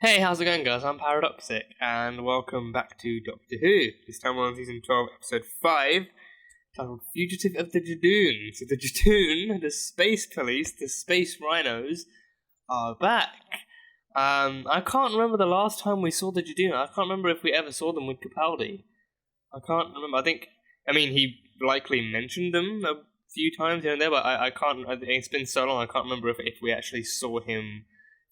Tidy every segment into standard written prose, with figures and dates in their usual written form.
Hey, how's it going, guys? I'm Paradoxic, and welcome back to Doctor Who. This time we're on Season 12, Episode 5, titled Fugitive of the Judoon. So the Judoon, the space police, the space rhinos, are back. I can't remember the last time we saw the Judoon. I can't remember if we ever saw them with Capaldi. I can't remember. He likely mentioned them a few times here and there, but I can't. It's been so long, I can't remember if we actually saw him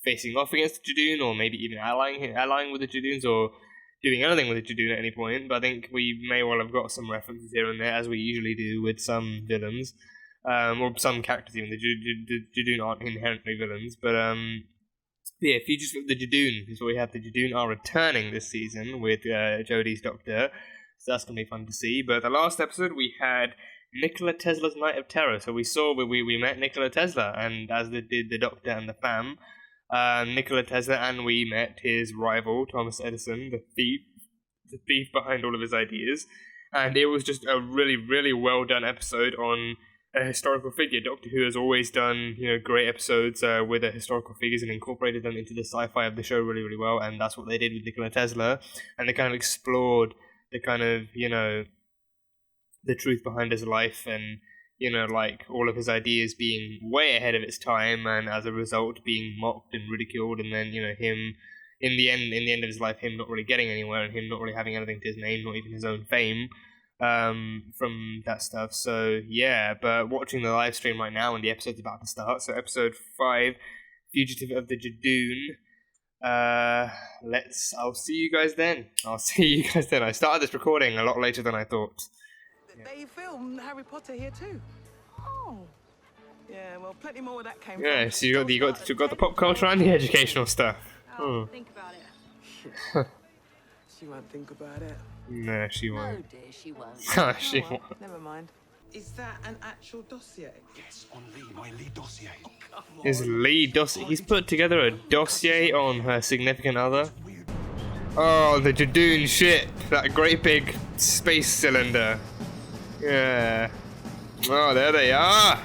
facing off against the Judoon, or maybe even allying with the Judoons, or doing anything with the Judoon at any point. But I think we may well have got some references here and there, as we usually do with some villains, or some characters even. The Judoon aren't inherently villains, but yeah, Fugitive of the Judoon is what we have. The Judoon are returning this season with Jodie's Doctor, so that's going to be fun to see. But the last episode we had Nikola Tesla's Night of Terror, so we met Nikola Tesla, and as did the Doctor and the fam, Nikola Tesla, and we met his rival, Thomas Edison, the thief behind all of his ideas. And it was just a really, really well done episode on a historical figure. Doctor Who has always done, great episodes with historical figures and incorporated them into the sci-fi of the show really, really well. And that's what they did with Nikola Tesla. And they kind of explored the kind of, the truth behind his life, and all of his ideas being way ahead of its time, and as a result being mocked and ridiculed, and then, him, in the end of his life, him not really getting anywhere, and him not really having anything to his name, not even his own fame, from that stuff. So, yeah, but watching the live stream right now, and the episode's about to start, so episode 5, Fugitive of the Judoon. I'll see you guys then. I started this recording a lot later than I thought. They filmed Harry Potter here too. Oh, yeah. Well, plenty more of that came. Yeah, from. so you got the pop culture and the educational stuff. Think about it. She won't think about it. No, she won't. No, dear, she won't. No, she Well, won't. never mind. Is that an actual dossier? Yes, on my lead dossier. Oh, come on. His lead dossier. He's put together a dossier on her significant other. Oh, the Judoon ship. That great big space cylinder. Yeah. Oh, there they are.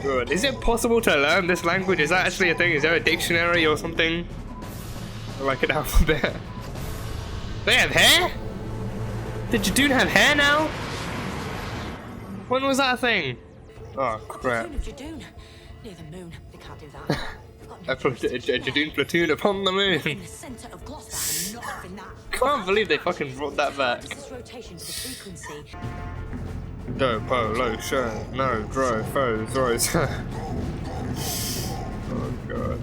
Good. Is it possible to learn this language? Is that actually a thing? Is there a dictionary or something? Or like an alphabet? They have hair? Did Judoon have hair now? When was that a thing? Oh, crap. Judoon, near the moon. They can't do that. A Judoon platoon upon the moon. In the center of Gloucester, I'm not having that. Can't believe they fucking brought that back. This rotation to the frequency. Do, po, lo, show, no, dro, fo, throws. Oh god.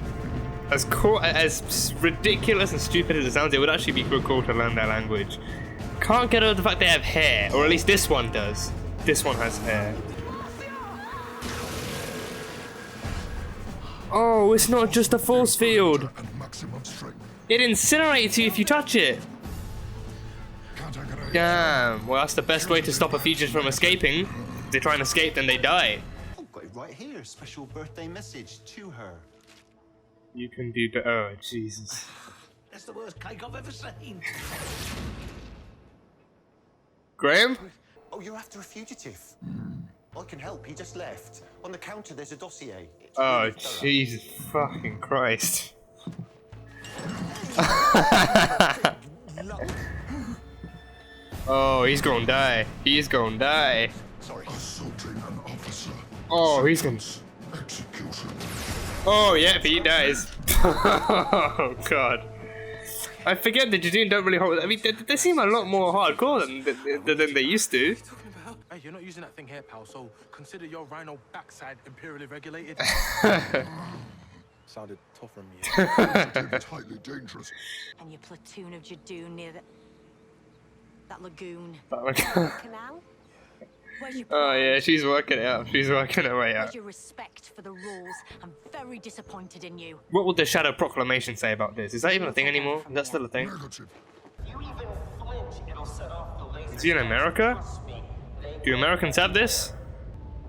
As ridiculous and stupid as it sounds, it would actually be cool to learn their language. Can't get over the fact they have hair, or at least this one does. This one has hair. Oh, it's not just a force field. It incinerates you if you touch it. Damn. Well, that's the best way to stop a fugitive from escaping. If they try and escape, then they die. I've got it right here. Special birthday message to her. You can do better. Oh, Jesus. That's the worst cake I've ever seen. Graham? Oh, you're after a fugitive. I can help. He just left. On the counter, there's a dossier. It's Oh, really thorough. Jesus fucking Christ. Oh, he's gonna die. He's gonna die. Sorry. Assaulting an officer. Oh, he's gonna... Execution. Oh, yep, he dies. Oh, God. I forget the Judoon don't really hold... I mean, they seem a lot more hardcore than they used to. Talking about? Hey, you're not using that thing here, pal, so consider your rhino backside imperially regulated. Sounded tough from me. It's highly dangerous. And your platoon of Judoon near that lagoon. Oh, Canal? Where's your yeah, she's working it out. She's working her way Where's out. your respect for the rules? I'm very disappointed in you. What would the Shadow Proclamation say about this? Is that even a thing anymore? Is that still a thing? Negative. Is he in America? Do Americans have this?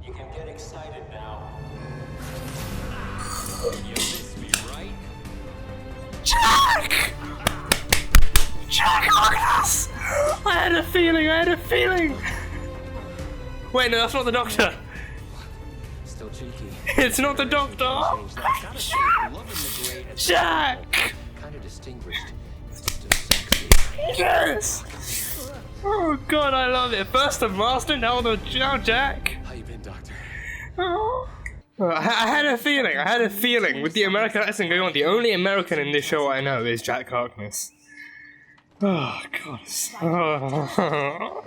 You can get excited now. Jack! Jack, look at us! I had a feeling! Wait, no, that's not the Doctor. Still cheeky. It's not the Doctor. Change that. Gotta say, loving the grey Jack! Kind of distinguished. Still sexy. Yes! Oh god, I love it. First the Master, now Jack. How you been, Doctor? Oh. I had a feeling with the American accent going on, the only American in this show I know is Jack Harkness. Oh god. Oh.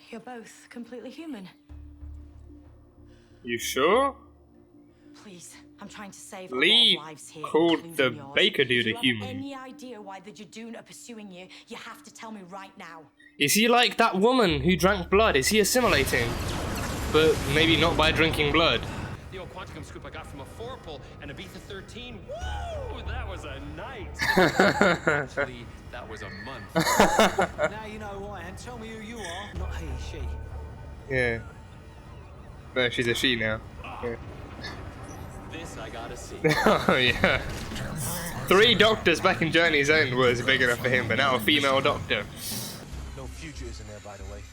You're both completely human. You sure? Please, I'm trying to save Lee a lot of lives here, called including the yours. Baker dude a If you human. have any idea why the Judoon are pursuing you, you have to tell me right now. Is he like that woman who drank blood? Is he assimilating? But maybe not by drinking blood. The old quantum scoop I got from a Forpal and a Ibiza 13. Woo! That was a night. Actually, that was a month. Now you know why, and tell me who you are, not he, she. Yeah. No, she's a she now. Yeah. This I gotta see. Oh yeah. 3 doctors back in Journey's End was big enough for him, but now a female doctor. No fugitives in there, by the way.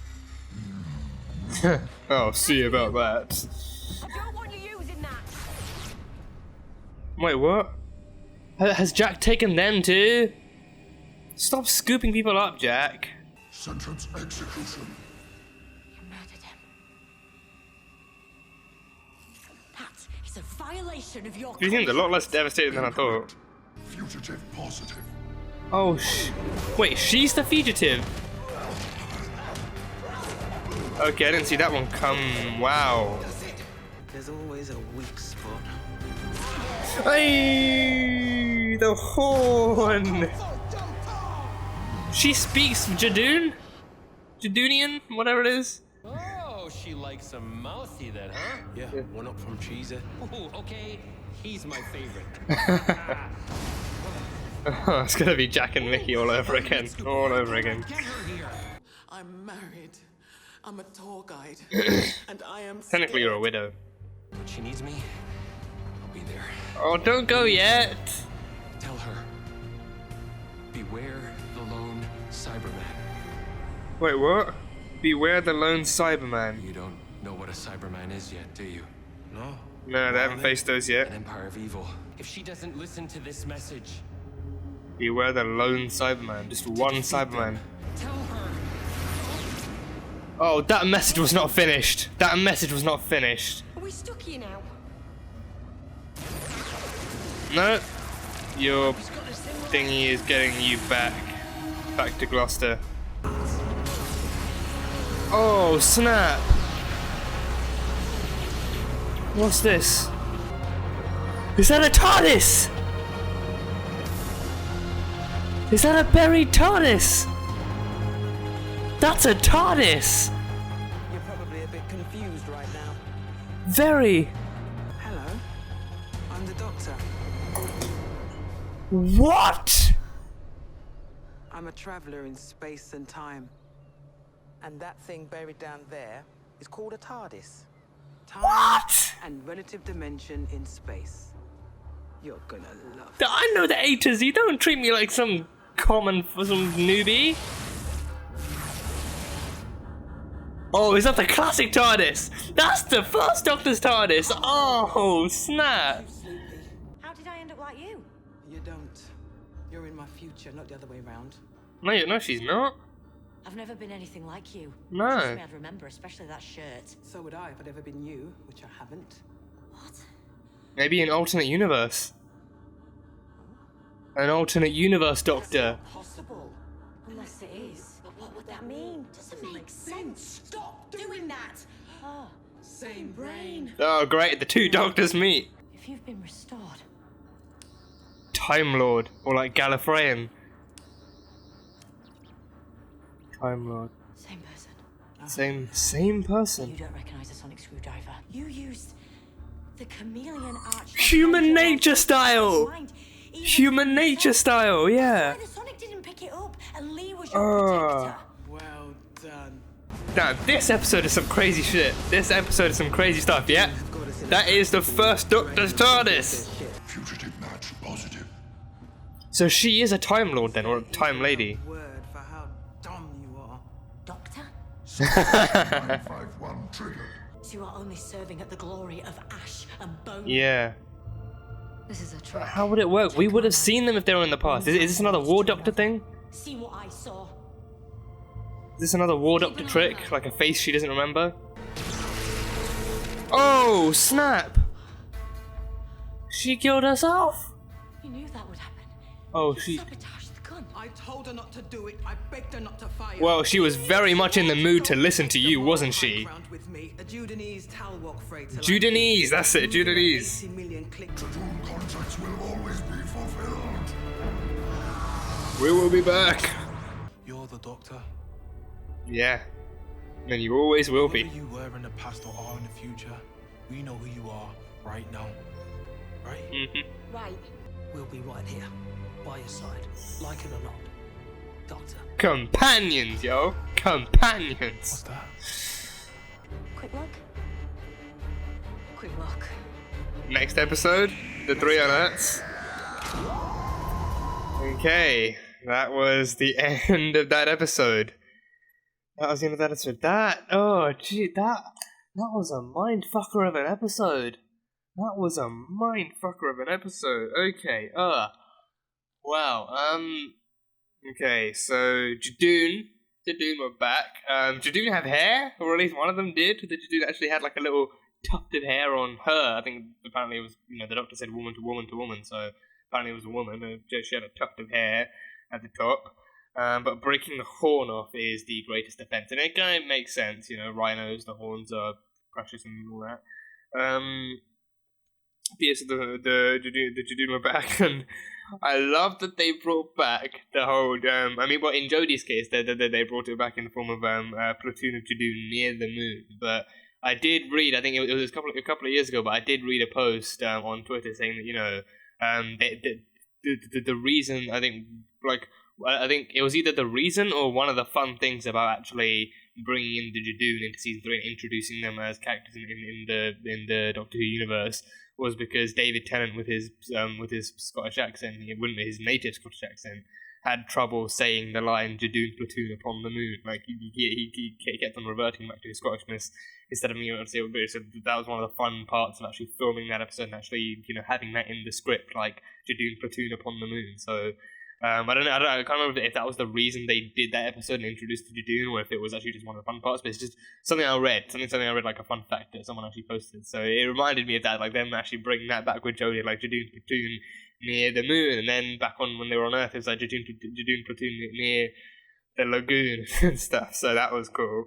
Oh, see about that. I don't want you using that. Wait, what? Has Jack taken them too? Stop scooping people up, Jack. Sentence execution. You murdered him. That is a violation of your He seemed a lot less devastated than I thought. Fugitive positive. Oh, wait, she's the fugitive? Okay, I didn't see that one come. Wow. There's always a weak spot. Hey, the horn. She speaks Judoon? Judoonian? Whatever it is. Oh, she likes some mouthy then, huh? Yeah, one up from Cheeser. Ooh, okay. He's my favorite. Oh, it's gonna be Jack and Mickey all over again. All over again. Get her here. I'm married. I'm a tour guide. And I am Technically, you're a widow. When she needs me, I'll be there. Oh, don't go yet. Tell her. Beware the lone Cyberman. Wait, what? Beware the lone Cyberman. You don't know what a Cyberman is yet, do you? No. No, they haven't faced those An yet. empire of evil. If she doesn't listen to this message, Beware the lone Cyberman. Just one Cyberman. tell her. Oh, that message was not finished. That message was not finished. Are we stuck here now? No. Your thingy is getting you back. Back to Gloucester. Oh, snap. What's this? Is that a TARDIS? Is that a buried TARDIS? That's a TARDIS! You're probably a bit confused right now. Very. Hello. I'm the doctor. What? I'm a traveler in space and time. And that thing buried down there is called a TARDIS. Time What? and relative dimension in space. You're gonna love I know the A to Z. Don't treat me like some some newbie. Oh, is that the classic TARDIS? That's the first Doctor's TARDIS. Oh, snap. How did I end up like you? You don't. You're in my future, not the other way around. No, she's not. I've never been anything like you. No. Trust me, I'd remember, especially that shirt. So would I if I'd ever been you, which I haven't. What? Maybe an alternate universe. An alternate universe Doctor. Possible. Unless it is. But what would that mean? Doesn't make sense. Stop doing that. Oh, same brain. Oh, great. The 2 Doctors meet. If you've been restored, Time Lord. Or like Gallifreyan. Time Lord. same person. Same person. You don't recognize a sonic screwdriver. You used the chameleon arch. Human nature style. Mind. Even Human nature style, yeah. why the sonic didn't pick it up, and Lee was your protector. Well done. Now, this episode is some crazy shit. This episode is some crazy stuff, yeah? That is the first Doctor's TARDIS. Fugitive match positive. So she is a Time Lord then, or a Time Lady. Word for how dumb you are. Doctor? 951 triggered. So you are only serving at the glory of ash and bone. Yeah. This is a trick. How would it work? We would have seen them if they were in the past. Is this another War Doctor thing? See what I saw. Is this another War Doctor trick? Like a face she doesn't remember? Oh, snap! She killed herself! You knew that would happen. Oh, You she... sabotaged the gun. I told her not to do it. I begged her not to fire. Well, she was very much in the mood to listen to you, wasn't she? With me, a Judoonese talwalk freighter. Judoonese, that's it, Judoonese. 80 million click. Judoon contracts will always be fulfilled. We will be back. You're the Doctor. Yeah. And you always will be. Whether you were in the past or are in the future, we know who you are right now. Right? Right. We'll be right here, by your side, like it or not. Doctor. Companions, yo. Companions. What's that? Quick look. Quick look. Next episode, the 3 Alerts. Okay, that was the end of that episode. That was the end of that episode. Oh gee, that was a mindfucker of an episode. That was a mindfucker of an episode. Okay, wow, okay, so Judoon were back. Judoon have hair? Or at least one of them did. The Judoon actually had like a little tuft of hair on her. I think apparently it was, the Doctor said woman to woman to woman, so apparently it was a woman. She had a tuft of hair at the top. But breaking the horn off is the greatest defense. And it kind of makes sense, rhinos, the horns are precious and all that. Yes, the Judoon were back, and I love that they brought back the whole. In Jodie's case, they brought it back in the form of a platoon of Judoon near the moon. But I did read, I think it was a couple of years ago, but I did read a post on Twitter saying that the reason I think it was either the reason or one of the fun things about actually bringing in the Judoon into season 3 and introducing them as characters in the Doctor Who universe was because David Tennant with his Scottish accent, his native Scottish accent, had trouble saying the line "Judoon platoon upon the moon." Like he kept on reverting back to his Scottishness instead of saying British. So that was one of the fun parts of actually filming that episode and actually having that in the script, like Judoon platoon upon the moon. So. I can't remember if that was the reason they did that episode and introduced the Judoon, or if it was actually just one of the fun parts. But it's just something I read, like a fun fact that someone actually posted. So it reminded me of that, like them actually bringing that back with Jodie, like Judoon platoon near the moon, and then back on when they were on Earth, it was like Judoon platoon near the lagoon and stuff. So that was cool.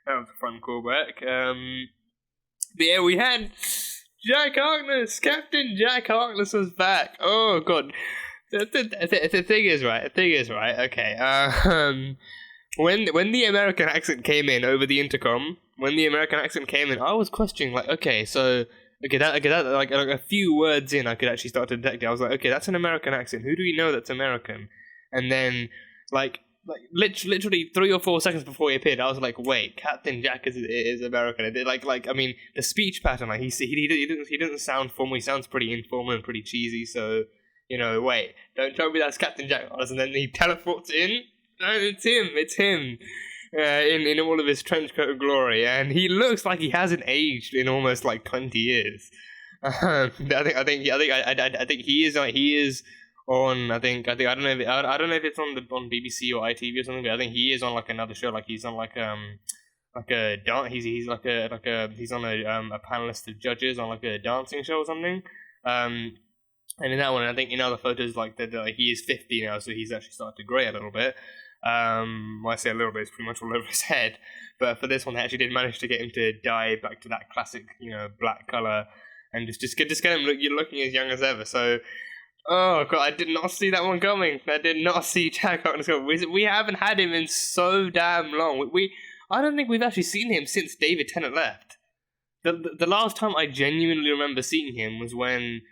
That was a fun callback. But yeah, we had Jack Harkness. Captain Jack Harkness was back. Oh god. The thing is right. Okay. When the American accent came in over the intercom, I was questioning like, that like a few words in, I could actually start to detect it. I was like, okay, that's an American accent. Who do we know that's American? And then like literally 3 or 4 seconds before he appeared, I was like, wait, Captain Jack is American. The speech pattern, like he doesn't sound formal. He sounds pretty informal and pretty cheesy. So. Wait, don't tell me that's Captain Jack Harkness, and then he teleports in. No, it's him. In all of his trench coat glory, and he looks like he hasn't aged in almost like 20 years. I think he is on. I don't know if it's on BBC or ITV or something, but I think he is on like another show. Like he's on he's on a panelist of judges on like a dancing show or something. And in that one, I think in other photos, like he is 50 now, so he's actually started to grey a little bit. When I say a little bit, it's pretty much all over his head. But for this one, they actually did manage to get him to dye back to that classic, black colour, and just get him looking as young as ever. So, oh god, I did not see that one coming. I did not see Jack Harkness coming. We haven't had him in so damn long. I don't think we've actually seen him since David Tennant left. The last time I genuinely remember seeing him was when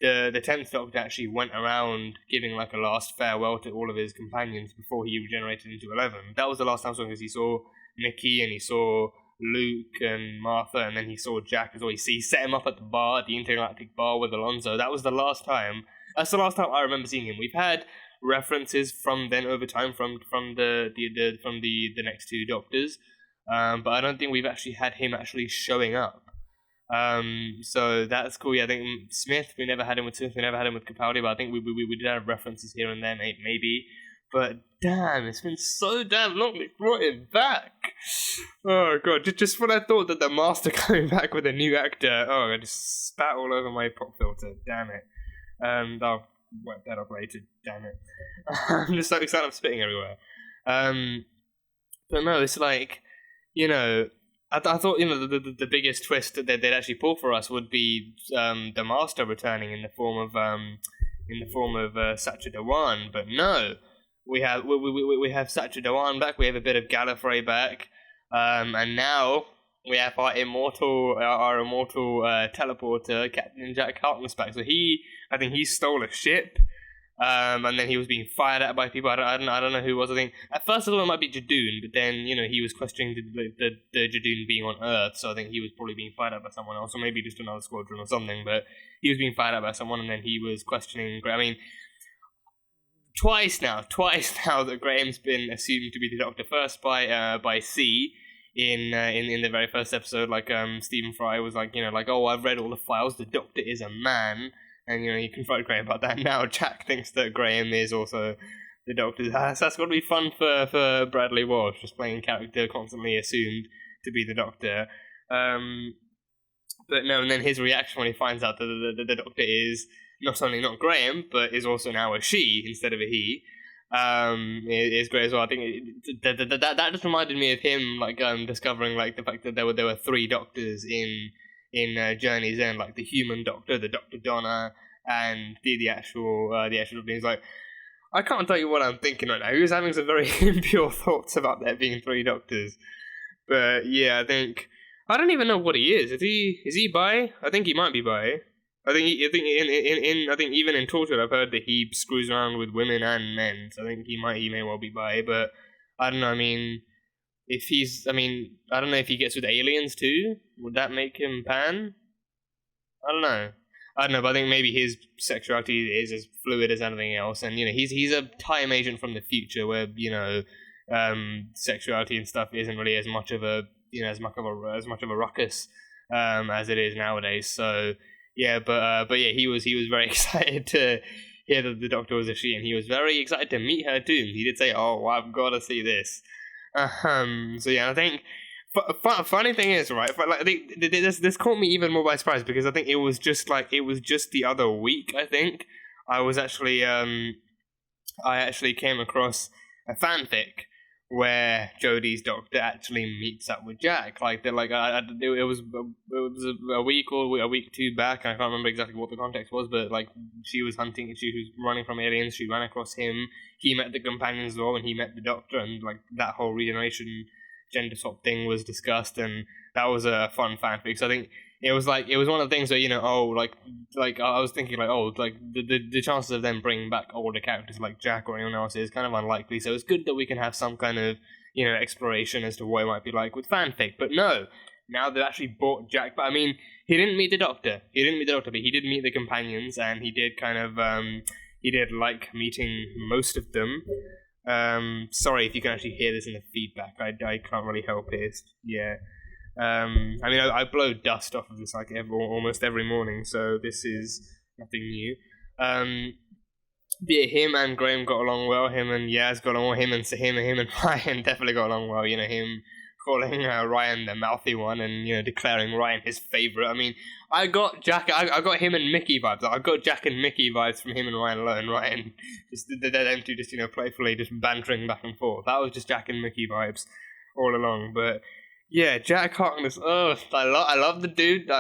the 10th Doctor actually went around giving like a last farewell to all of his companions before he regenerated into 11. That was the last time because he saw Mickey and he saw Luke and Martha, and then he saw Jack as well. He set him up at the bar, the intergalactic bar with Alonso. That was the last time. That's the last time I remember seeing him. We've had references from then over time from the next 2 Doctors, but I don't think we've actually had him actually showing up. So that's cool. Yeah, I think Smith, we never had him with Smith, we never had him with Capaldi, but I think we did have references here and there, maybe. But damn, it's been so damn long they brought him back. Oh god, just when I thought that the Master coming back with a new actor, oh, I just spat all over my pop filter. Damn it. I'll wipe that up later. Damn it. I'm just so excited. I'm spitting everywhere. But no, it's like, you know, I thought, you know, the biggest twist that they'd actually pull for us would be the Master returning in the form of Sacha Dhawan, but no. We have Sacha Dhawan back. We have a bit of Gallifrey back, and now we have our immortal teleporter, Captain Jack Harkness, back. So I think he stole a ship, and then he was being fired at by people. I don't know who it was. I think at first I thought it might be Judoon, but then, you know, he was questioning the Judoon being on Earth. So I think he was probably being fired at by someone else, or maybe just another squadron or something. But he was being fired at by someone, and then he was questioning. I mean, Twice now that Graham's been assumed to be the Doctor. First by C in the very first episode, like Stephen Fry was like, you know, like, oh, I've read all the files, the Doctor is a man, and you know, he confronted Graham about that. Now Jack thinks that Graham is also the Doctor. That's got to be fun for Bradley Walsh, just playing a character constantly assumed to be the Doctor. But no, and then his reaction when he finds out that the Doctor is not only not Graham, but is also now a she instead of a he, is great as well. I think that just reminded me of him, like, discovering, like, the fact that there were 3 Doctors in Journey's End, like the human Doctor, the Dr. Donna, and the actual Doctor. He's like, I can't tell you what I'm thinking right now. He was having some very impure thoughts about there being 3 Doctors. But yeah, I don't even know what he is. Is he bi? I think he might be bi. I think even in Torchwood, I've heard that he screws around with women and men. So I think he may well be bi, but I don't know. I mean, I don't know if he gets with aliens too. Would that make him pan? I don't know, but I think maybe his sexuality is as fluid as anything else, and you know, he's a time agent from the future where, you know, sexuality and stuff isn't really as much of a ruckus as it is nowadays. So. Yeah, but yeah, he was very excited to hear that the Doctor was a she, and he was very excited to meet her too. He did say, "Oh, I've got to see this." So yeah, I think funny thing is, right? But like, this caught me even more by surprise, because I think it was just the other week. I think I actually came across a fanfic where Jodie's Doctor actually meets up with Jack. Like, they're like, it was a week or a week or 2 back. I can't remember exactly what the context was, but like, she was hunting, she was running from aliens. She ran across him. He met the companions as well, and he met the Doctor, and like that whole regeneration gender swap thing was discussed, and that was a fun fanfic. So I think it was one of the things where, you know, I was thinking like, the chances of them bringing back older characters like Jack or anyone else is kind of unlikely. So it's good that we can have some kind of, you know, exploration as to what it might be like with fanfic. But no, now they've actually brought Jack. But I mean, he didn't meet the Doctor, but he did meet the companions, and he did kind of he did like meeting most of them. Sorry if you can actually hear this in the feedback. I can't really help it. Yeah. I mean, I blow dust off of this like almost every morning, so this is nothing new. Yeah, him and Graham got along well. Him and Yaz got along well. Him and Ryan definitely got along well. You know, him calling Ryan the mouthy one, and, you know, declaring Ryan his favorite. I mean, I got him and Mickey vibes. I got Jack and Mickey vibes from him and Ryan alone. Ryan just them two just, you know, playfully just bantering back and forth. That was just Jack and Mickey vibes all along. But yeah, Jack Harkness. Oh, I love the dude.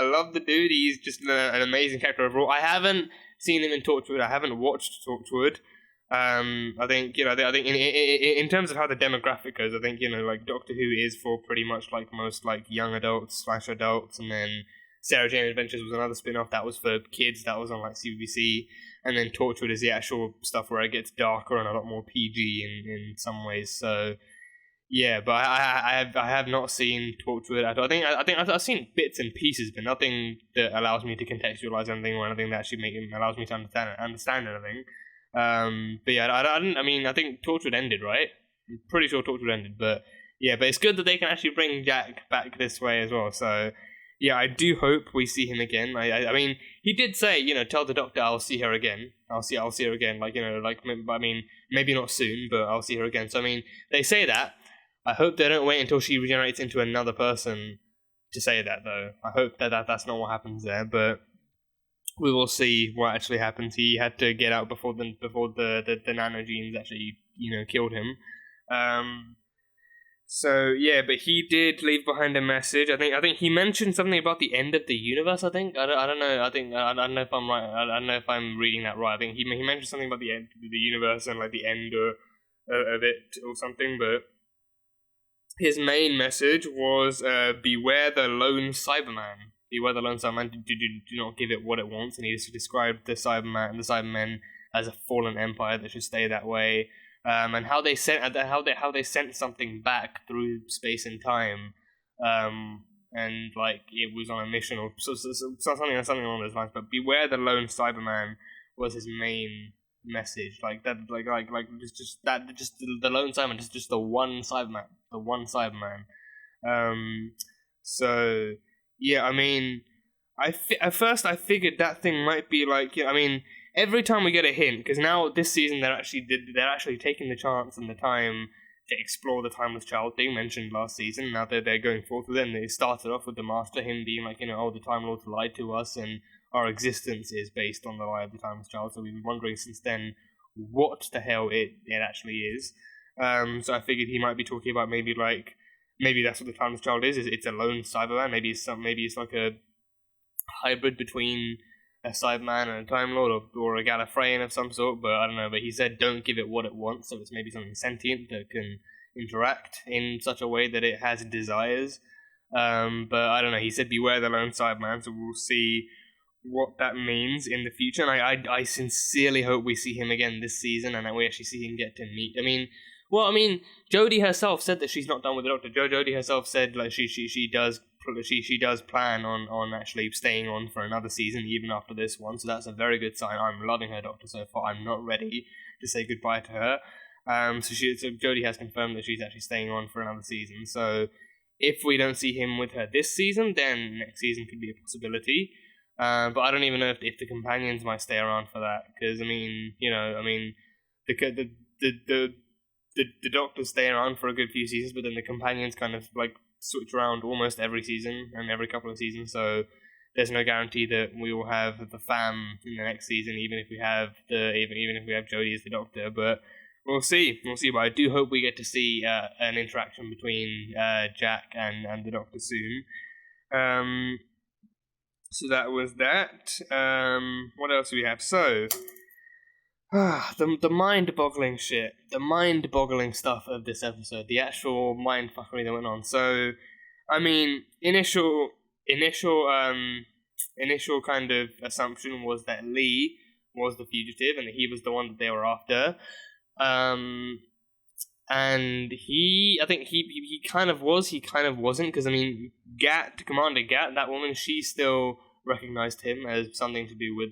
He's just an amazing character overall. I haven't seen him in Torchwood. I haven't watched Torchwood. I think, you know, I think in terms of how the demographic goes, I think, you know, like, Doctor Who is for pretty much like most like young adults / adults, and then Sarah Jane Adventures was another spin-off that was for kids, that was on like CBBC, and then Torchwood is the actual stuff where it gets darker and a lot more PG in some ways. So yeah, but I have not seen Torchwood. I think I've seen bits and pieces, but nothing that allows me to contextualize anything, or anything that actually allows me to understand anything. But yeah, I think Torchwood ended, right? I'm pretty sure Torchwood ended, but yeah, but it's good that they can actually bring Jack back this way as well. So yeah, I do hope we see him again. I mean, he did say, tell the Doctor I'll see her again. I'll see her again. Like, I mean, maybe not soon, but I'll see her again. So I mean, they say that. I hope they don't wait until she regenerates into another person to say that, though. I hope that's not what happens there, but we will see what actually happens. He had to get out before the nanogenes actually, killed him. So yeah, but he did leave behind a message. I think he mentioned something about the end of the universe. I don't know. I don't know if I'm right. I don't know if I'm reading that right. I think he mentioned something about the end of the universe and like the end of it or something. But his main message was beware the lone Cyberman. Beware the lone Cyberman. Do not give it what it wants. And he just described the Cybermen as a fallen empire that should stay that way. And how they sent something back through space and time, and like it was on a mission or something along those lines. But beware the lone Cyberman was his main message. Like that, like just the lone Cyberman, just the one Cyberman, So yeah, I mean, at first I figured that thing might be like, I mean. Every time we get a hint, because now this season they're actually taking the chance and the time to explore the timeless child thing mentioned last season. Now that they're going forth with it, and they started off with the Master, him being like, the Time Lords lied to us, and our existence is based on the lie of the timeless child. So we've been wondering since then what the hell it actually is. So I figured he might be talking about maybe that's what the timeless child is. It's a lone Cyberman. Maybe it's like a hybrid between a Cyberman and a Time Lord, or a Gallifreyan of some sort, but I don't know. But he said don't give it what it wants, so it's maybe something sentient that can interact in such a way that it has desires. But I don't know. He said beware the lone Cyberman, so we'll see what that means in the future. And I sincerely hope we see him again this season, and that we actually see him get to meet. I mean, Jodie herself said that she's not done with the Doctor. Jodie herself said like she does plan on actually staying on for another season even after this one, so that's a very good sign. I'm loving her Doctor so far. I'm not ready to say goodbye to her. So Jodie has confirmed that she's actually staying on for another season. So if we don't see him with her this season, then next season could be a possibility. But I don't even know if the companions might stay around for that, because the Doctors stay around for a good few seasons, but then the companions kind of like switch around almost every season and every couple of seasons, so there's no guarantee that we will have the fam in the next season, even if we have Jodie as the Doctor. But we'll see. But I do hope we get to see an interaction between Jack and the Doctor soon. So that was that. What else do we have? So the mind-boggling shit, the mind-boggling stuff of this episode, the actual mind-fuckery that went on. So, I mean, initial kind of assumption was that Lee was the fugitive and that he was the one that they were after. And I think he kind of was, he kind of wasn't, because I mean, Commander Gat, that woman, she still recognized him as something to do with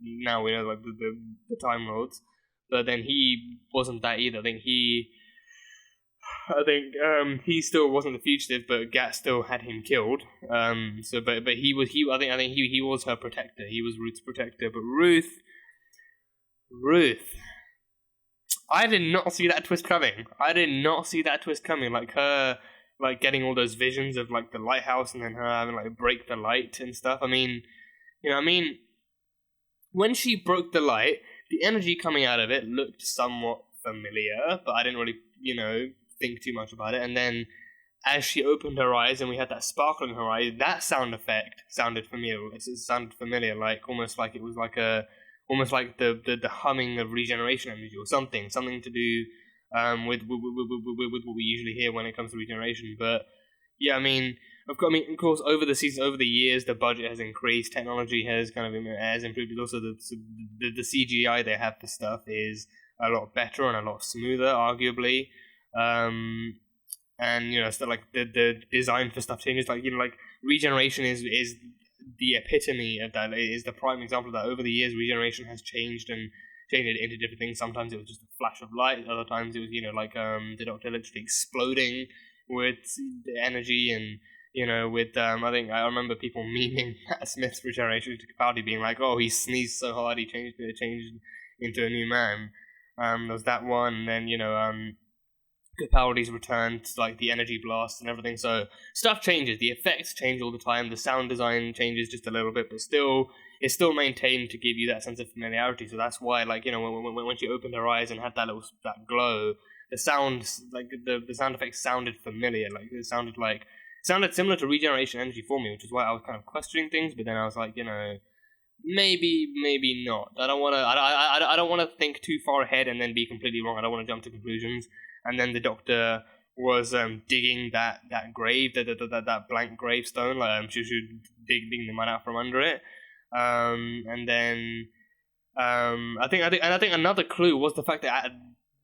now we know like the Time Lords, but then he wasn't that either. I think he still wasn't the fugitive, but Gat still had him killed. But he was her protector. He was Ruth's protector. But Ruth, I did not see that twist coming. Like her, like getting all those visions of like the lighthouse, and then her having like break the light and stuff. I mean, when she broke the light, the energy coming out of it looked somewhat familiar, but I didn't really, think too much about it. And then as she opened her eyes and we had that sparkle in her eyes, that sound effect sounded familiar. It sounded familiar, like almost like it was like almost like the humming of regeneration energy or something to do with what we usually hear when it comes to regeneration. But yeah, of course, over the years, the budget has increased, technology has has improved. Also, the CGI they have for stuff is a lot better and a lot smoother, arguably. So like the design for stuff changes. Like regeneration is the epitome of that. It is the prime example of that. Over the years, regeneration has changed it into different things. Sometimes it was just a flash of light. Other times it was the Doctor literally exploding with the energy, and You know, with I think I remember people memeing Matt Smith's regeneration to Capaldi, being like, "Oh, he sneezed so hard he changed into a new man." There was that one, and then Capaldi's return to like the energy blast and everything. So stuff changes, the effects change all the time, the sound design changes just a little bit, but still it's still maintained to give you that sense of familiarity. So that's why, like, you know, when she opened her eyes and had that glow, the sounds, like the sound effects sounded familiar. Like it sounded similar to regeneration energy for me, which is why I was kind of questioning things. But then I was like, you know, maybe not. I don't want to think too far ahead and then be completely wrong. I don't want to jump to conclusions. And then the Doctor was digging that grave, that blank gravestone. Like she was digging the mud out from under it. And then I think another clue was the fact that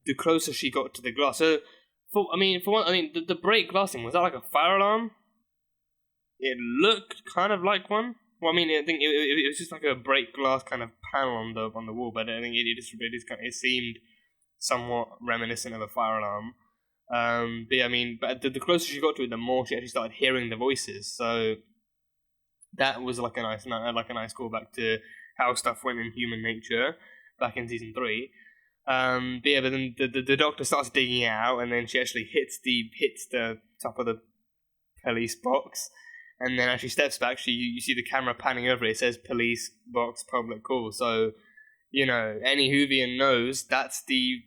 the closer she got to the glass. So the break glass thing, was that like a fire alarm? It looked kind of like one. Well, I mean, I think it was just like a break glass kind of panel on the wall, but I think it seemed somewhat reminiscent of a fire alarm. But the closer she got to it, the more she actually started hearing the voices. So that was like a nice callback to how stuff went in Human Nature back in season 3. But then the Doctor starts digging it out, and then she actually hits the top of the police box, and then as she steps back, you see the camera panning over it. It says police box public call. So, you know, any Whovian knows that's the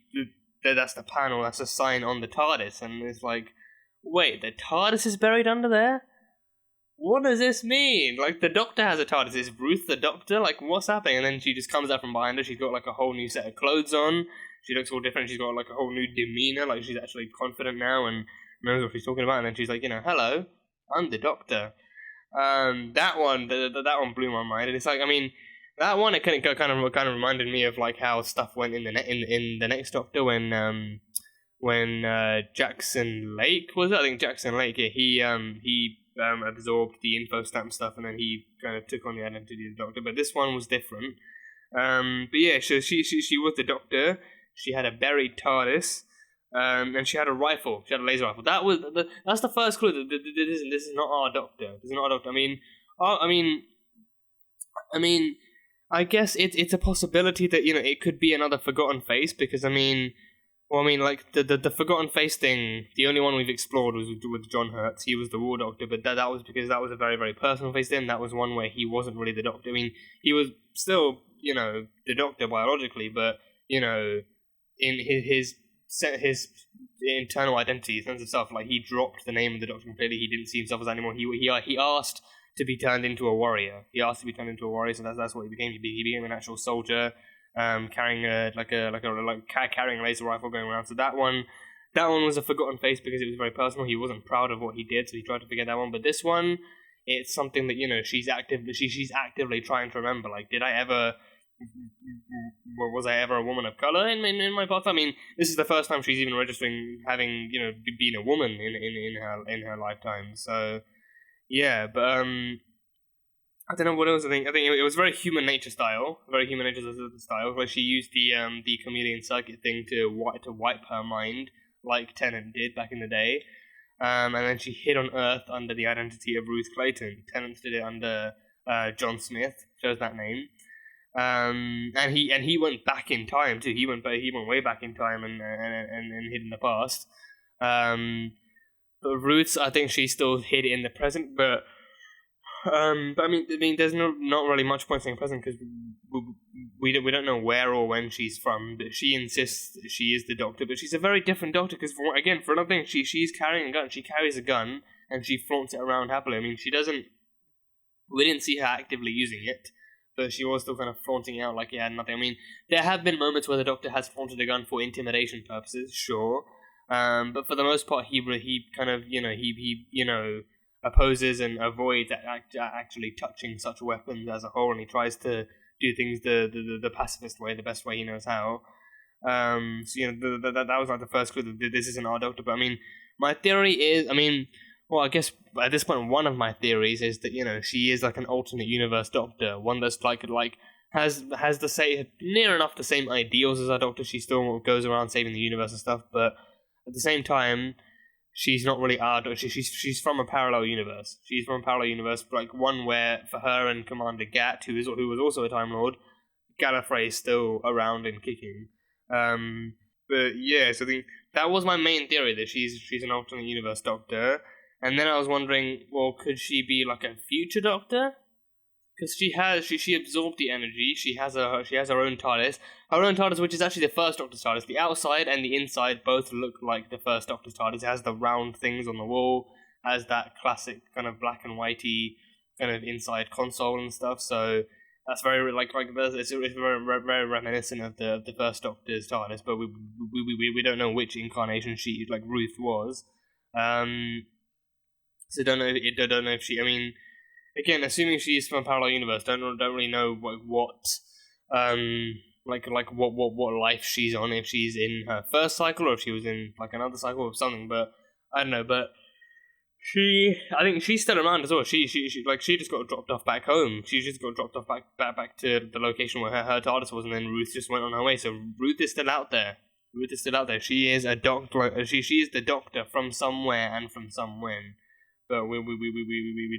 panel, that's a sign on the TARDIS, and it's like, wait, the TARDIS is buried under there? What does this mean? Like, the Doctor has a TARDIS. Is Ruth the Doctor? Like, what's happening? And then she just comes out from behind her. She's got, like, a whole new set of clothes on. She looks all different. She's got, like, a whole new demeanor. Like, she's actually confident now and knows what she's talking about. And then she's like, you know, hello, I'm the Doctor. That one blew my mind. And it's like, I mean, that one, it kind of reminded me of, like, how stuff went in the next Doctor when Jackson Lake, was it? I think Jackson Lake, yeah, he absorbed the info stamp stuff, and then he kind of took on the identity of the Doctor. But this one was different. But yeah, so she was the Doctor. She had a buried TARDIS, and she had a rifle. She had a laser rifle. That's the first clue that this is not our Doctor. This is not our Doctor. I mean, I guess it's a possibility that, you know, it could be another forgotten face, because like the forgotten face thing, the only one we've explored was with John Hurts. He was the War Doctor, but that was because that was a very, very personal face to him. That was one where he wasn't really the Doctor. I mean, he was still, you know, the Doctor biologically, but, you know, in his internal identity, sense of self, like, he dropped the name of the Doctor completely. He didn't see himself as anymore. He asked to be turned into a warrior. So that's what he became. He became an actual soldier. Carrying a laser rifle going around. So that one was a forgotten face because it was very personal. He wasn't proud of what he did, so he tried to forget that one. But this one, it's something that, you know, she's actively trying to remember. Like, was I ever a woman of color in my past? I mean, this is the first time she's even registering having, you know, been a woman in her lifetime. So yeah, but I don't know what else. I think it was very Human Nature style, where she used the chameleon circuit thing to wipe her mind, like Tennant did back in the day, and then she hid on Earth under the identity of Ruth Clayton. Tennant did it under John Smith, chose that name, and he went back in time too. He went way back in time and hid in the past. But Ruth's, I think she still hid in the present, but I mean, there's not really much point saying present because we don't know where or when she's from. But she insists that she is the Doctor, but she's a very different Doctor because, for another thing, she's carrying a gun. She carries a gun and she flaunts it around happily. I mean, she doesn't. We didn't see her actively using it, but she was still kind of flaunting it out like he had nothing. I mean, there have been moments where the Doctor has flaunted a gun for intimidation purposes, sure, but for the most part, he kind of, you know, he opposes and avoids actually touching such weapons as a whole, and he tries to do things the pacifist way, the best way he knows how. So, you know, that was like the first clue that this isn't our Doctor. But I mean, my theory is, I guess at this point, one of my theories is that, you know, she is like an alternate universe Doctor, one that's like has near enough the same ideals as our Doctor. She still goes around saving the universe and stuff, but at the same time, she's not really our Doctor. She's from a parallel universe. She's from a parallel universe, like one where for her and Commander Gat, who was also a Time Lord, Gallifrey is still around and kicking. But yeah, so that was my main theory, that she's an alternate universe Doctor. And then I was wondering, well, could she be like a future Doctor? Because she absorbed the energy. She has her own TARDIS. Her own TARDIS, which is actually the first Doctor's TARDIS. The outside and the inside both look like the first Doctor's TARDIS. It has the round things on the wall, has that classic kind of black and whitey kind of inside console and stuff. So that's very it's very reminiscent of the first Doctor's TARDIS. But we don't know which incarnation she, like Ruth, was. So don't know if she. I mean, again, assuming she's from a parallel universe, don't really know what life she's on, if she's in her first cycle or if she was in like another cycle or something. But I don't know. But I think she's still around as well. She just got dropped off back home. She just got dropped off back to the location where her TARDIS was, and then Ruth just went on her way. So Ruth is still out there. She is a doctor. She is the Doctor from somewhere and from somewhen. But we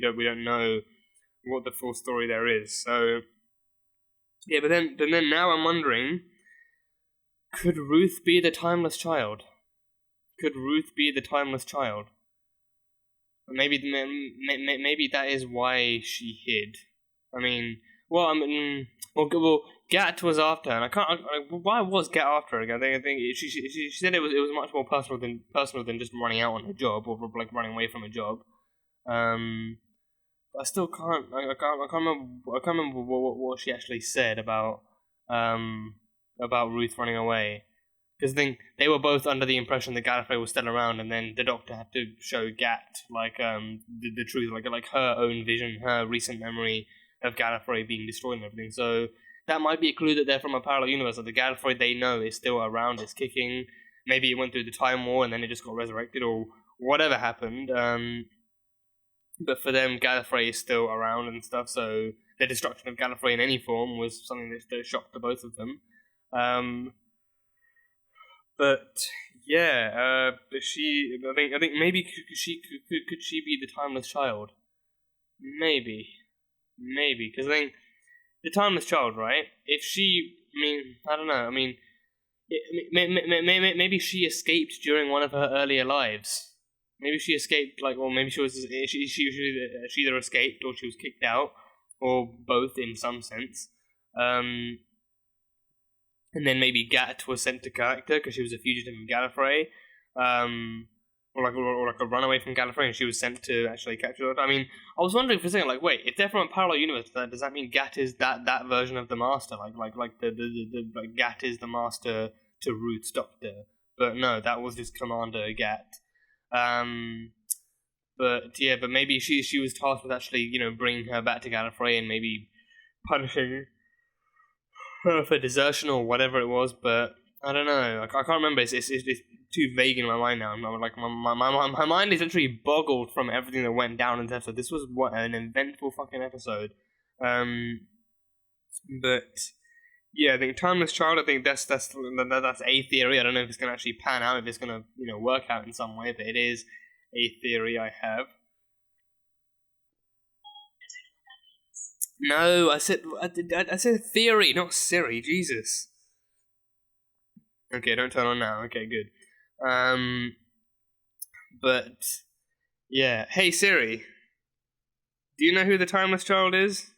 don't know what the full story there is. So yeah, but then now I'm wondering, could Ruth be the timeless child? Maybe that is why she hid. I mean, Gat was after her, and why was Gat after her again? I think she said it was much more personal than just running out on her job or like running away from a job. But I still can't. I can't remember what she actually said about Ruth running away. Because I think they were both under the impression that Gallifrey was still around, and then the Doctor had to show Gat the truth, like her own vision, her recent memory of Gallifrey being destroyed and everything. So that might be a clue that they're from a parallel universe. That the Gallifrey they know is still around, is kicking. Maybe it went through the Time War and then it just got resurrected, or whatever happened. But for them, Gallifrey is still around and stuff. So the destruction of Gallifrey in any form was something that shocked the both of them. But yeah, but I think maybe could she be the timeless child? Maybe, because I think the timeless child, right? If she, I don't know. Maybe she escaped during one of her earlier lives. Maybe she escaped, maybe she either escaped or she was kicked out, or both in some sense. And then maybe Gat was sent to character because she was a fugitive from Gallifrey, or like a runaway from Gallifrey, and she was sent to actually capture her. I mean, I was wondering for a second, wait, if they're from a parallel universe, does that mean Gat is that version of the Master, the Gat is the Master to Ruth's Doctor? But no, that was just Commander Gat. But maybe she was tasked with actually, bringing her back to Gallifrey and maybe punishing her for desertion or whatever it was. But I don't know. I can't remember. It's too vague in my mind now. I'm like my mind is literally boggled from everything that went down in this episode. This was an eventful fucking episode. But yeah, I think Timeless Child. I think that's a theory. I don't know if it's gonna actually pan out, if it's gonna work out in some way, but it is a theory I have. No, I said theory, not Siri. Jesus. Okay, don't turn on now. Okay, good. But yeah, hey Siri, do you know who the Timeless Child is?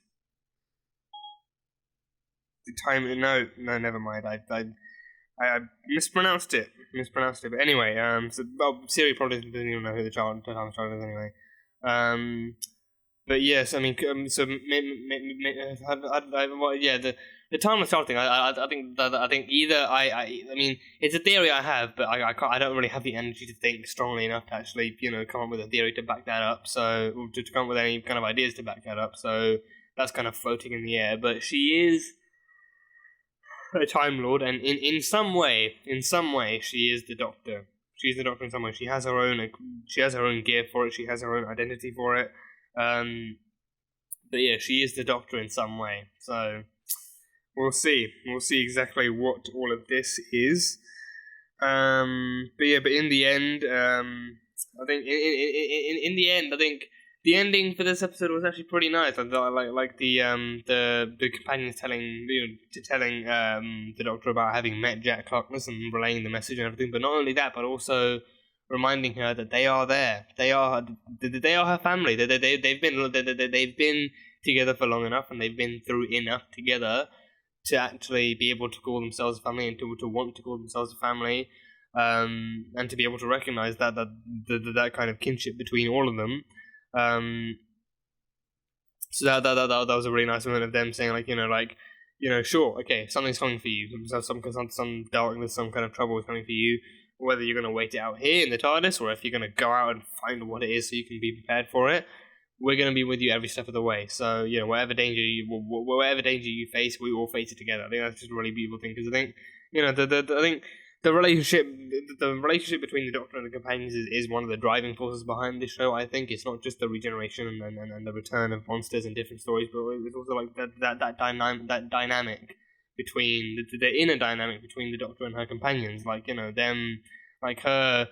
No, never mind. I mispronounced it. But anyway, Siri probably doesn't even know who the Timeless Child is anyway. But yes, I mean, so the Timeless Child thing. I think either I mean, it's a theory I have, but I don't really have the energy to think strongly enough to actually come up with a theory to back that up. So to come up with any kind of ideas to back that up. So that's kind of floating in the air. But she is a Time Lord, and in some way, she is the Doctor. She's the Doctor in some way. She has her own gear for it. She has her own identity for it. But yeah, she is the Doctor in some way. So we'll see. We'll see exactly what all of this is. But in the end, I think in the end, I think the ending for this episode was actually pretty nice. Like the companions telling the Doctor about having met Jack Harkness and relaying the message and everything. But not only that, but also reminding her that they are there. They are her family. They've been together for long enough, and they've been through enough together to actually be able to call themselves a family and to want to call themselves a family, and to be able to recognize that kind of kinship between all of them. So that was a really nice moment of them saying, sure, okay, something's coming for you, some darkness, some kind of trouble is coming for you, whether you're going to wait it out here in the TARDIS, or if you're going to go out and find what it is so you can be prepared for it, we're going to be with you every step of the way. So, whatever danger you face, we all face it together. I think that's just a really beautiful thing, because I think, I think the relationship between the Doctor and the companions is one of the driving forces behind this show. I think it's not just the regeneration and the return of monsters and different stories, but it's also like that dynamic between the inner dynamic between the Doctor and her companions, them, like her.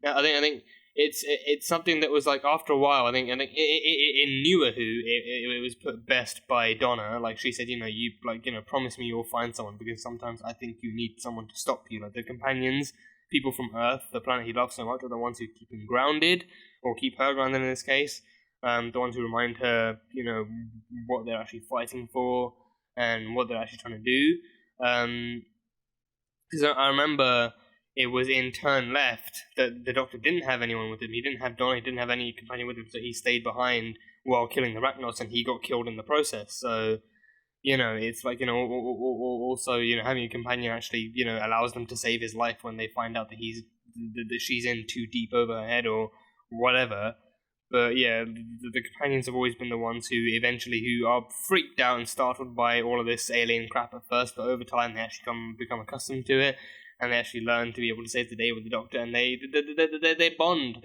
I think it's something that was like after a while. I think in Newer Who it was put best by Donna. Like she said, promise me you'll find someone, because sometimes I think you need someone to stop you. Like the companions, people from Earth, the planet he loves so much, are the ones who keep him grounded, or keep her grounded in this case. The ones who remind her, what they're actually fighting for and what they're actually trying to do. Because I remember it was in Turn Left that the Doctor didn't have anyone with him. He didn't have Donna, he didn't have any companion with him, so he stayed behind while killing the Rachnos, and he got killed in the process. So, it's like, also, having a companion actually, allows them to save his life when they find out that that she's in too deep over her head or whatever. But yeah, the companions have always been the ones who are freaked out and startled by all of this alien crap at first, but over time they actually become accustomed to it, and they actually learn to be able to save the day with the Doctor, and they bond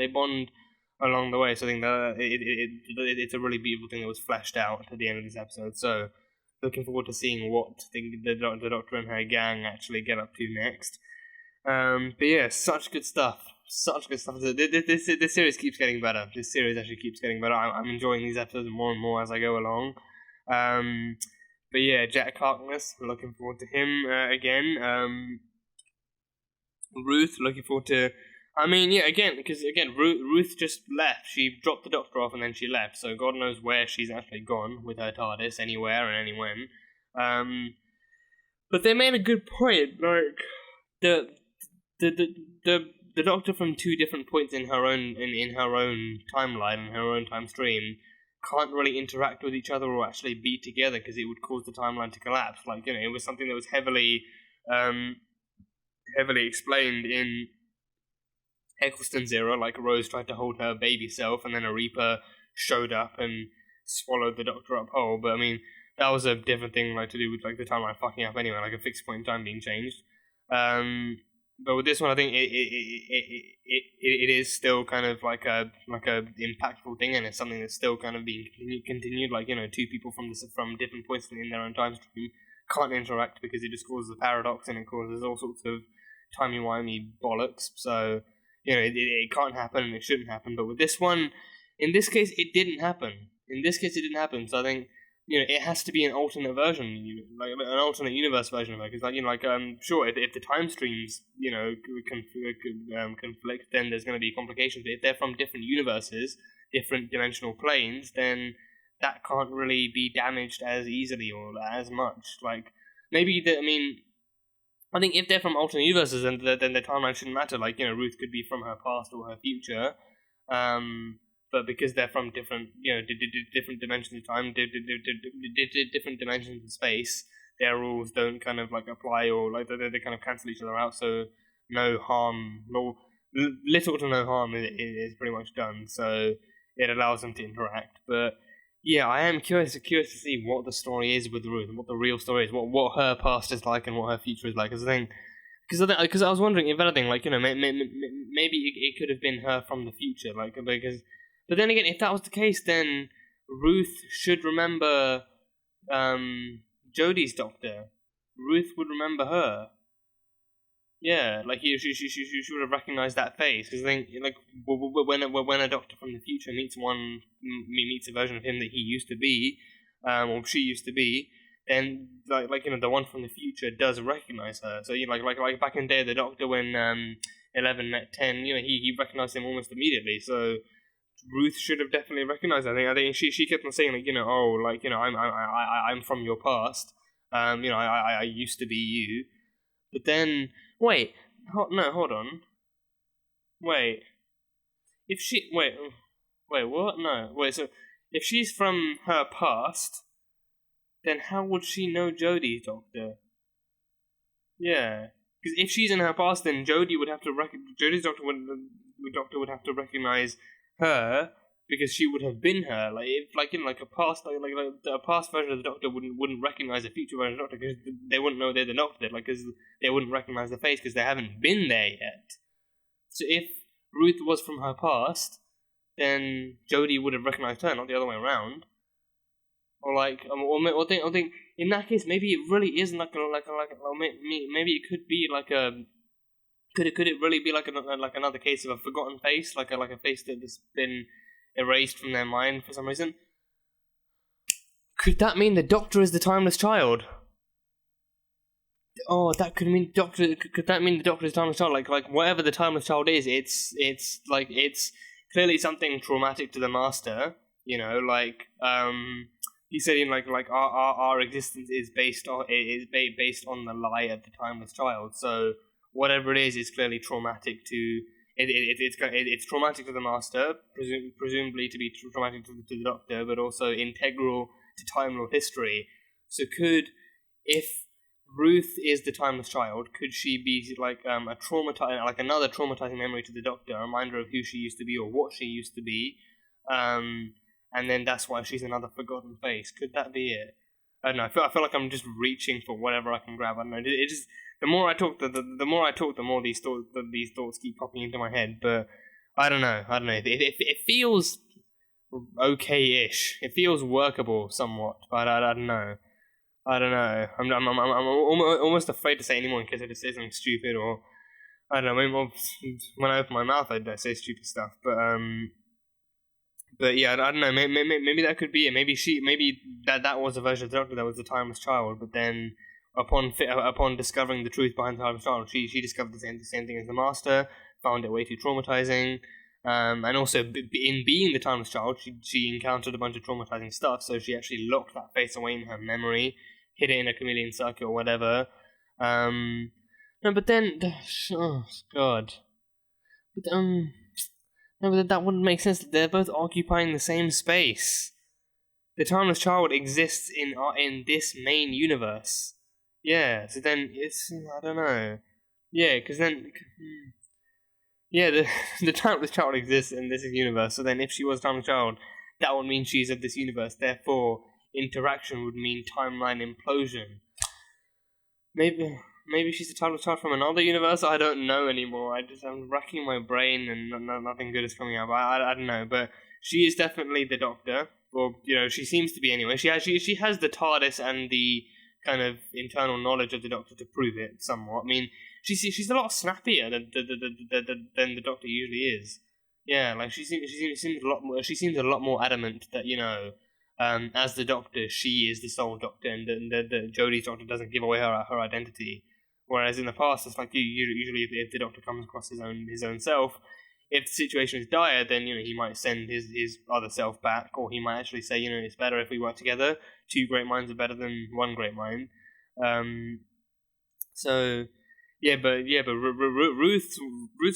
along the way. So I think that it's a really beautiful thing that was fleshed out at the end of this episode. So looking forward to seeing what the Doctor and her gang actually get up to next. But yeah, such good stuff. This series keeps getting better. This series actually keeps getting better. I'm enjoying these episodes more and more as I go along. But yeah, Jack Harkness, looking forward to him again. Ruth, looking forward to. Because Ruth just left. She dropped the Doctor off and then she left. So God knows where she's actually gone with her TARDIS, anywhere and anywhen. But they made a good point. Like the Doctor from two different points in her own timeline, in her own time stream, can't really interact with each other or actually be together, because it would cause the timeline to collapse. It was something that was heavily explained in Eccleston's era. Like Rose tried to hold her baby self, and then a Reaper showed up and swallowed the Doctor up whole. But that was a different thing, to do with the timeline fucking up anyway, like a fixed point in time being changed. But with this one, I think it is still kind of like a impactful thing, and it's something that's still kind of being continued. Two people from different points in their own time stream can't interact, because it just causes a paradox and it causes all sorts of timey-wimey bollocks. So it can't happen and it shouldn't happen. But with this one, in this case, it didn't happen. So I think it has to be an alternate version, an alternate universe version of it. Because, sure, if the time streams, conflict, then there's going to be complications. But if they're from different universes, different dimensional planes, then that can't really be damaged as easily or as much. I think if they're from alternate universes, then the timeline shouldn't matter. Ruth could be from her past or her future. But because they're from different, different dimensions of time, different dimensions of space, their rules don't kind of apply, or they kind of cancel each other out. So no harm, little to no harm is pretty much done. So it allows them to interact. But yeah, I am curious to see what the story is with Ruth, and what the real story is, what her past is like, and what her future is like. Because I was wondering, if anything, maybe it could have been her from the future, But then again, if that was the case, then Ruth should remember Jodie's Doctor. Ruth would remember her. Yeah, like she would have recognized that face, because I think like when a doctor from the future meets a version of him that he used to be, or she used to be, then the one from the future does recognize her. So like back in the day of the Doctor when 11 met 10, he recognized him almost immediately. So Ruth should have definitely recognized. I think she kept on saying I'm from your past. I used to be you. But then wait, hold on. Wait, what? No, wait. So if she's from her past, then how would she know Jodie's Doctor? Yeah, because if she's in her past, then Jodie's Doctor would have to recognize her, because she would have been her. A past version of the Doctor wouldn't recognize a future version of the Doctor, because they wouldn't know they're the Doctor. Because they wouldn't recognize the face because they haven't been there yet. So if Ruth was from her past, then Jodie would have recognized her, not the other way around. Or think in that case, maybe it really is maybe it could be could it really be another case of a forgotten face, like a face that's been erased from their mind for some reason? Could that mean the Doctor is the timeless child? Oh, that could mean Doctor. Could that mean the Doctor is the timeless child? Like whatever the timeless child is, it's clearly something traumatic to the Master. He said our existence is based on the lie of the timeless child. So whatever it is clearly traumatic to it's traumatic to the Master, presumably to be traumatic to the Doctor, but also integral to Time Lord history. So if Ruth is the timeless child, could she be another traumatizing memory to the Doctor, a reminder of who she used to be or what she used to be? And then that's why she's another forgotten face. Could that be it? I don't know. I feel like I'm just reaching for whatever I can grab. I don't know. It just the more I talk, the more these thoughts keep popping into my head. But I don't know. It feels okay-ish. It feels workable somewhat. But I don't know. I'm almost afraid to say anymore in case I just say something stupid, or I don't know. Maybe when I open my mouth, I say stupid stuff. But yeah, I don't know. Maybe that could be it. Maybe that was a version of the Doctor that was the timeless child. But then, upon discovering the truth behind the timeless child, she discovered the same thing as the Master. Found it way too traumatizing. And also, in being the timeless child, she encountered a bunch of traumatizing stuff. So she actually locked that face away in her memory, hid it in a chameleon circuit or whatever. No, but then, oh god. But no, but that wouldn't make sense. They're both occupying the same space. The timeless child exists in this main universe. Yeah, so then I don't know. Yeah, because then the timeless child exists in this universe. So then, if she was a timeless child, that would mean she's of this universe. Therefore, interaction would mean timeline implosion. Maybe she's a timeless child from another universe. I don't know anymore. I'm racking my brain and nothing good is coming out. I don't know, but she is definitely the Doctor, or she seems to be anyway. She has the TARDIS and the kind of internal knowledge of the Doctor to prove it somewhat. I mean, she's a lot snappier than the Doctor usually is. Yeah, like she seems a lot more. She seems a lot more adamant that as the Doctor, she is the sole Doctor, and the Jodie's Doctor doesn't give away her identity. Whereas in the past, it's like usually if the Doctor comes across his own self, if the situation is dire, then he might send his other self back, or he might actually say it's better if we work together. Two great minds are better than one great mind. So yeah, but Ruth's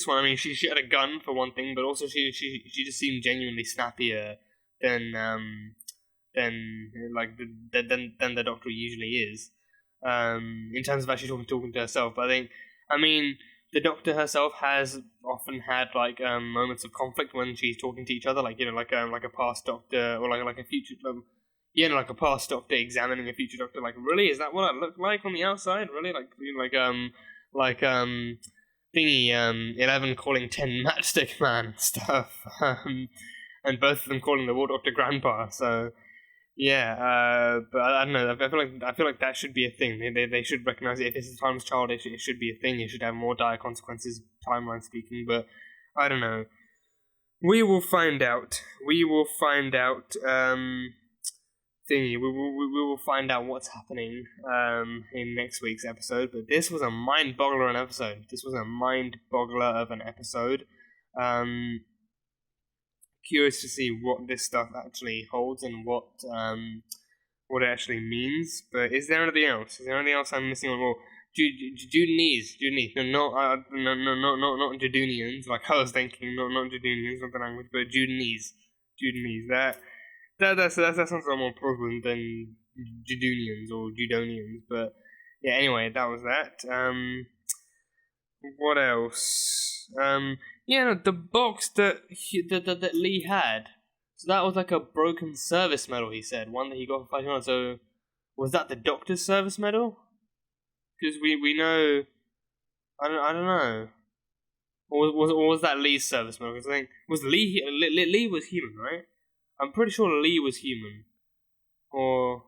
one. I mean, she had a gun for one thing, but also she just seemed genuinely snappier than the Doctor usually is. In terms of actually talking to herself. But I mean, the Doctor herself has often had moments of conflict when she's talking to each other, like a past Doctor or like a future, like a past Doctor examining a future Doctor. Like, really, is that what it looked like on the outside? Really, thingy 11 calling 10 Matchstick Man stuff, and both of them calling the War Doctor Grandpa. So But I don't know. I feel like that should be a thing. They should recognize it. If it's a timeless child, it should be a thing. It should have more dire consequences, timeline speaking. But I don't know. We will find out. We will find out. We will find out what's happening in next week's episode. But this was a mind-boggler of an episode. Curious to see what this stuff actually holds and what it actually means. But is there anything else? Is there anything else I'm missing on? Well, Judoonese. No, not Judoonians. Like I was thinking, not Judoonians, not the language, but Judoonese. That sounds a lot more plausible than Judoonians or Judonians. But yeah, anyway, that was that. What else? The box that Lee had. So that was like a broken service medal, he said. One that he got for fighting on. So was that the Doctor's service medal? Because we know... I don't know. Or was that Lee's service medal? Because I think... Lee was human, right? I'm pretty sure Lee was human. Or...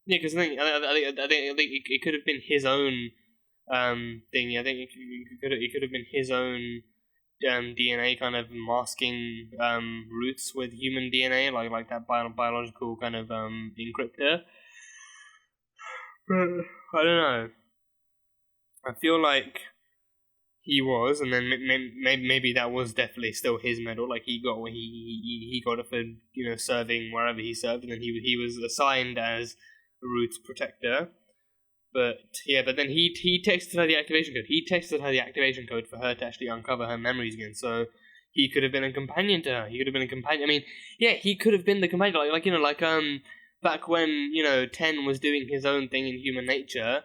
Yeah, because I think it could have been his own... thing. I think it could have been his own DNA kind of masking roots with human DNA, like that biological kind of encryptor. But I don't know. I feel like he was, and then maybe that was definitely still his medal. Like he got it for serving wherever he served, and then he was assigned as Ruth's protector. But then he texted her the activation code. He texted her the activation code for her to actually uncover her memories again. So he could have been a companion to her. He could have been a companion. I mean, yeah, he could have been the companion. Like back when 10 was doing his own thing in Human Nature.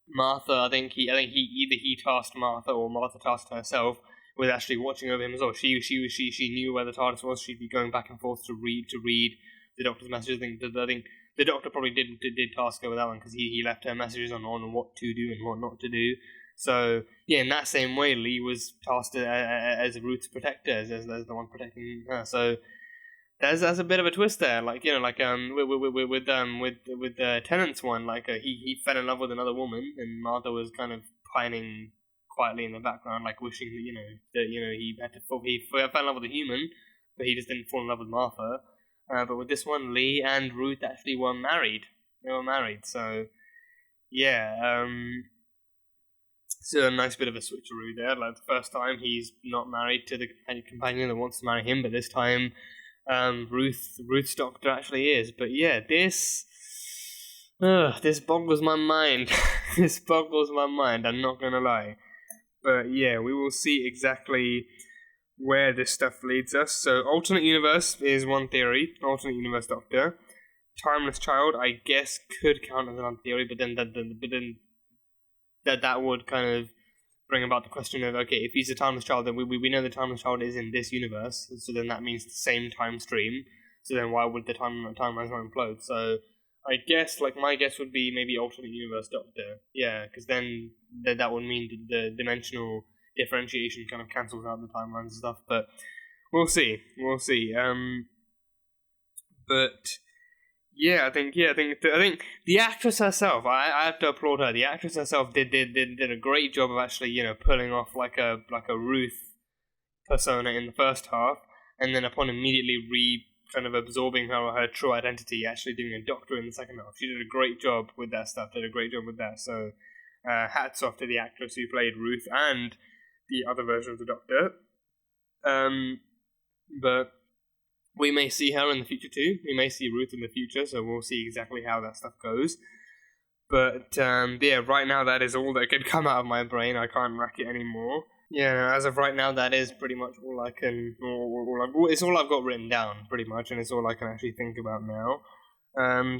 Martha, I think he tasked Martha or Martha tasked herself with actually watching over him as well. She knew where the TARDIS was. She'd be going back and forth to read the Doctor's messages. I think the Doctor probably did task her with that one because he left her messages on what to do and what not to do. So yeah, in that same way, Lee was tasked as Ruth's protector, as the one protecting her. So there's a bit of a twist there, with Tennant's one, he fell in love with another woman, and Martha was kind of pining quietly in the background, like wishing that he fell in love with a human, but he just didn't fall in love with Martha. But with this one, Lee and Ruth actually were married. They were married, so yeah. So a nice bit of a switcheroo there. Like the first time, he's not married to the companion that wants to marry him, but this time, Ruth's Doctor actually is. But yeah, this boggles my mind. This boggles my mind. I'm not gonna lie. But yeah, we will see exactly where this stuff leads us. So alternate universe is one theory. Alternate universe Doctor. Timeless child, I guess, could count as another theory, but then that would kind of bring about the question of, okay, if he's a timeless child, then we know the timeless child is in this universe, so then that means the same time stream. So then why would the timelines not implode? So I guess, my guess would be maybe alternate universe Doctor. Yeah, because then that would mean the dimensional differentiation kind of cancels out the timelines and stuff, but we'll see. But yeah, I think the actress herself, I have to applaud her. The actress herself did a great job of actually pulling off like a Ruth persona in the first half, and then upon immediately kind of absorbing her true identity, actually doing a Doctor in the second half. She did a great job with that stuff. So hats off to the actress who played Ruth and the other version of the Doctor. But we may see her in the future too. We may see Ruth in the future, so we'll see exactly how that stuff goes. But yeah, right now that is all that could come out of my brain. I can't rack it anymore. Yeah, as of right now, that is pretty much all I can. It's all I've got written down, pretty much, and it's all I can actually think about now.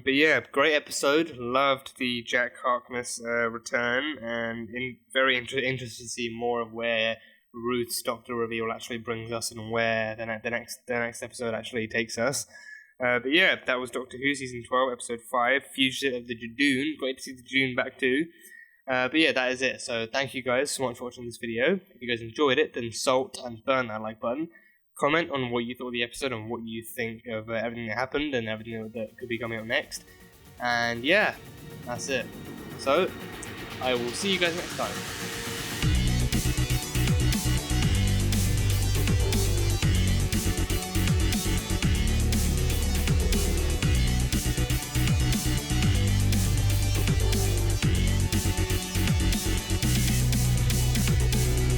But yeah, great episode. Loved the Jack Harkness return, and very interested to see more of where Ruth's Doctor reveal actually brings us, and where the next episode actually takes us. But yeah, that was Doctor Who Season 12, Episode 5, Fugitive of the Judoon. Great to see the Judoon back too. But yeah, that is it. So thank you guys so much for watching this video. If you guys enjoyed it, then salt and burn that like button. comment on what you thought of the episode and what you think of everything that happened and everything that could be coming up next. And yeah, that's it. So, I will see you guys next time.